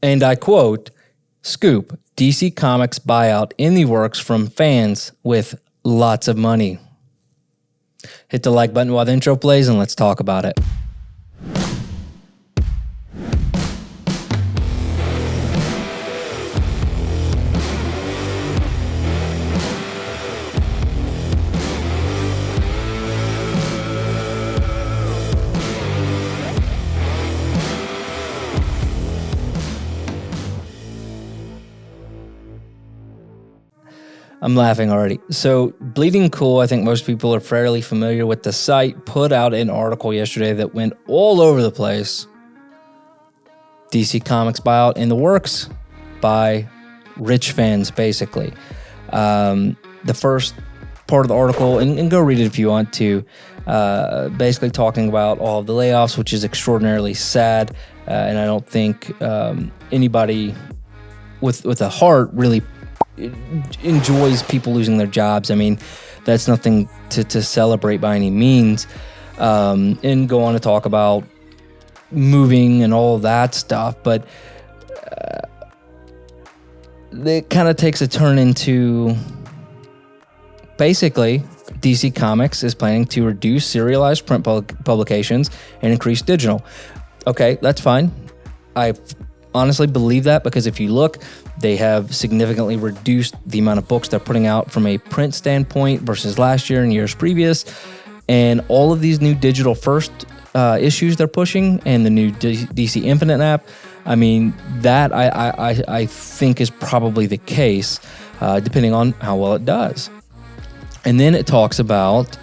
And I quote, "Scoop, DC Comics buyout in the works from fans with lots of money." Hit the like button while the intro plays and let's talk about it. I'm laughing already. So Bleeding Cool, I think most people are fairly familiar with the site, put out an article yesterday that went all over the place. DC Comics buyout in the works by rich fans, basically. The first part of the article, and go read it if you want to, basically talking about all of the layoffs, which is extraordinarily sad. And I don't think anybody with a heart really enjoys people losing their jobs. I mean, that's nothing to celebrate by any means. And go on to talk about moving and all of that stuff. But it kind of takes a turn into basically DC Comics is planning to reduce serialized print publications and increase digital. Okay, that's fine. I honestly believe that because if you look, they have significantly reduced the amount of books they're putting out from a print standpoint versus last year and years previous. And all of these new digital first issues they're pushing and the new DC Infinite app, I mean, that I think is probably the case, depending on how well it does. And then it talks about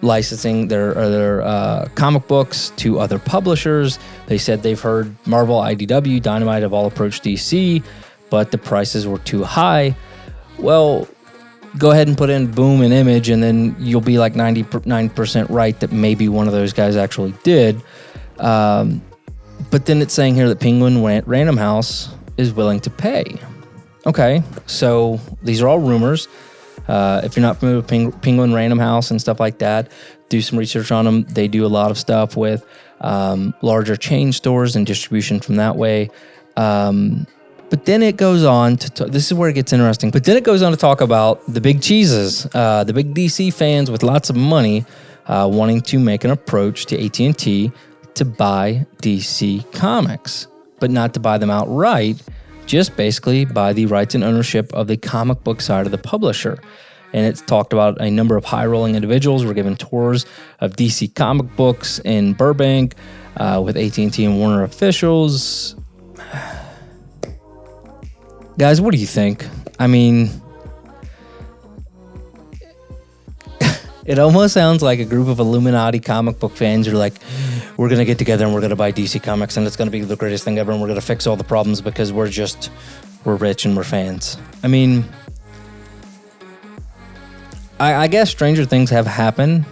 licensing their comic books to other publishers. They said they've heard Marvel, IDW, Dynamite have all approached DC, but the prices were too high. Well, go ahead and put in Boom and Image, and then you'll be like 99% right that maybe one of those guys actually did. But then it's saying here that Penguin Random House is willing to pay. Okay, so these are all rumors. If you're not familiar with Penguin Random House and stuff like that, do some research on them. They do a lot of stuff with larger chain stores and distribution from that way. But then it goes on to this is where it gets interesting. But then it goes on to talk about the big cheeses, the big DC fans with lots of money wanting to make an approach to AT&T to buy DC Comics, but not to buy them outright, just basically buy the rights and ownership of the comic book side of the publisher. And it's talked about a number of high-rolling individuals were given tours of DC comic books in Burbank with AT&T and Warner officials. Guys, what do you think? I mean, it almost sounds like a group of Illuminati comic book fans are like, we're going to get together and we're going to buy DC Comics and it's going to be the greatest thing ever and we're going to fix all the problems because we're rich and we're fans. I mean, I guess stranger things have happened,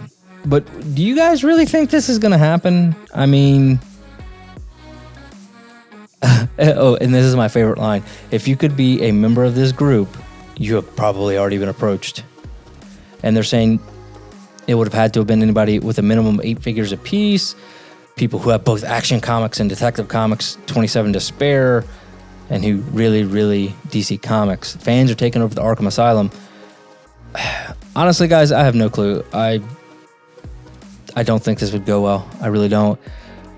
but do you guys really think this is going to happen? I mean, oh, and this is my favorite line. If you could be a member of this group, you have probably already been approached. And they're saying it would have had to have been anybody with a minimum of 8 figures apiece, people who have both Action Comics and Detective Comics 27 to spare, and who really DC Comics. Fans are taking over the Arkham Asylum. Honestly, guys, I have no clue. I don't think this would go well. I really don't.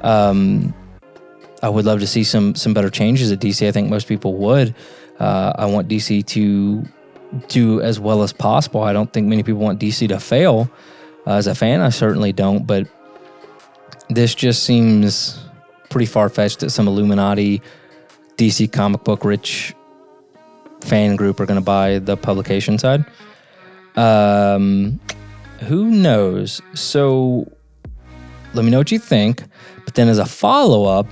I would love to see some better changes at DC. I think most people would. I want DC to do as well as possible. I don't think many people want DC to fail. As a fan, I certainly don't, but this just seems pretty far-fetched that some Illuminati DC comic book rich fan group are going to buy the publication side. Who knows? So let me know what you think. But then as a follow-up,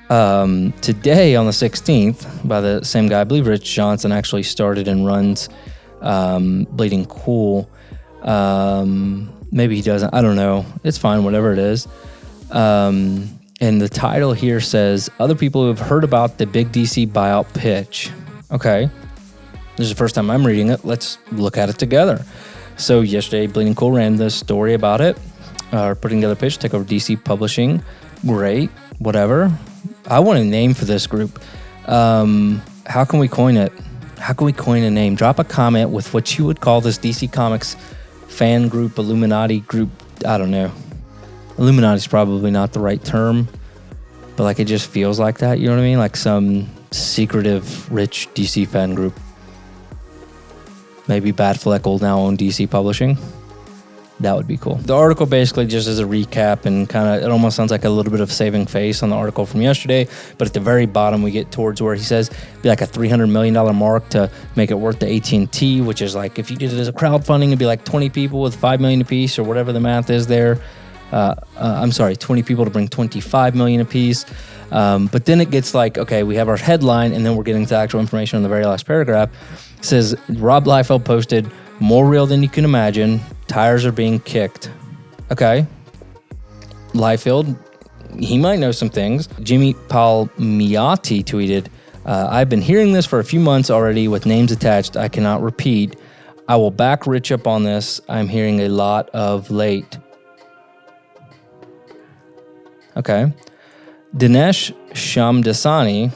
today on the 16th, by the same guy, I believe Rich Johnson actually started and runs Bleeding Cool. Maybe he doesn't. I don't know. It's fine, whatever it is. And the title here says, other people who have heard about the big DC buyout pitch. Okay. This is the first time I'm reading it. Let's look at it together. So yesterday, Bleeding Cool ran this story about it. Putting together a pitch, take over DC Publishing. Great. Whatever. I want a name for this group. How can we coin it? How can we coin a name? Drop a comment with what you would call this DC Comics fan group, Illuminati group. I don't know. Illuminati's probably not the right term, but like it just feels like that. You know what I mean? Like some secretive, rich DC fan group. Maybe Batfleck will now own DC Publishing. That would be cool. The article basically just is a recap and kind of, it almost sounds like a little bit of saving face on the article from yesterday. But at the very bottom, we get towards where he says it'd be like a $300 million mark to make it worth the AT&T, which is like, if you did it as a crowdfunding, it'd be like 20 people with $5 million apiece or whatever the math is there. 20 people to bring $25 million apiece. But then it gets like, okay, we have our headline and then we're getting to actual information on the very last paragraph. It says, Rob Liefeld posted, more real than you can imagine. Tires are being kicked. Okay. Liefeld, he might know some things. Jimmy Palmiotti tweeted, I've been hearing this for a few months already with names attached. I cannot repeat. I will back Rich up on this. I'm hearing a lot of late. Okay. Dinesh Shamdasani.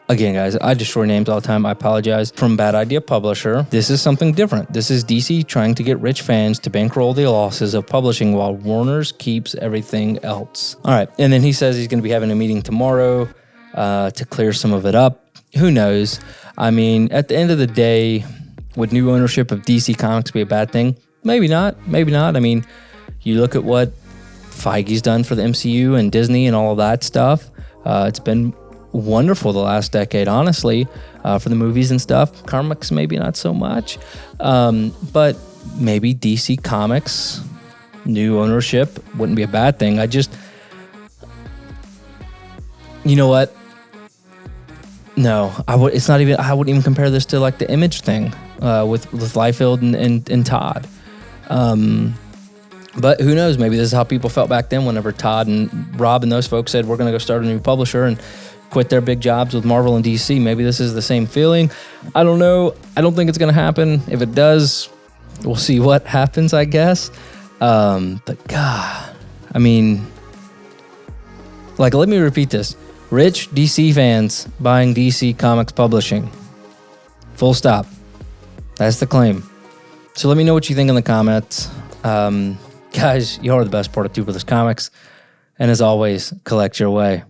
Again, guys, I destroy names all the time. I apologize. From Bad Idea Publisher, this is something different. This is DC trying to get rich fans to bankroll the losses of publishing while Warner's keeps everything else. All right. And then he says he's going to be having a meeting tomorrow to clear some of it up. Who knows? I mean, at the end of the day, would new ownership of DC Comics be a bad thing? Maybe not. Maybe not. I mean, you look at what Feige's done for the MCU and Disney and all of that stuff. It's been wonderful the last decade, honestly, for the movies and stuff. Comics, maybe not so much. But maybe DC Comics, new ownership wouldn't be a bad thing. You know what? No, I wouldn't even compare this to like the Image thing with Liefeld and Todd. But who knows? Maybe this is how people felt back then whenever Todd and Rob and those folks said, we're going to go start a new publisher and quit their big jobs with Marvel and DC. Maybe this is the same feeling. I don't know. I don't think it's going to happen. If it does, we'll see what happens, I guess. But God, I mean, like, let me repeat this. Rich DC fans buying DC Comics Publishing. Full stop. That's the claim. So let me know what you think in the comments. Guys, you are the best part of Tubeless Comics. And as always, collect your way.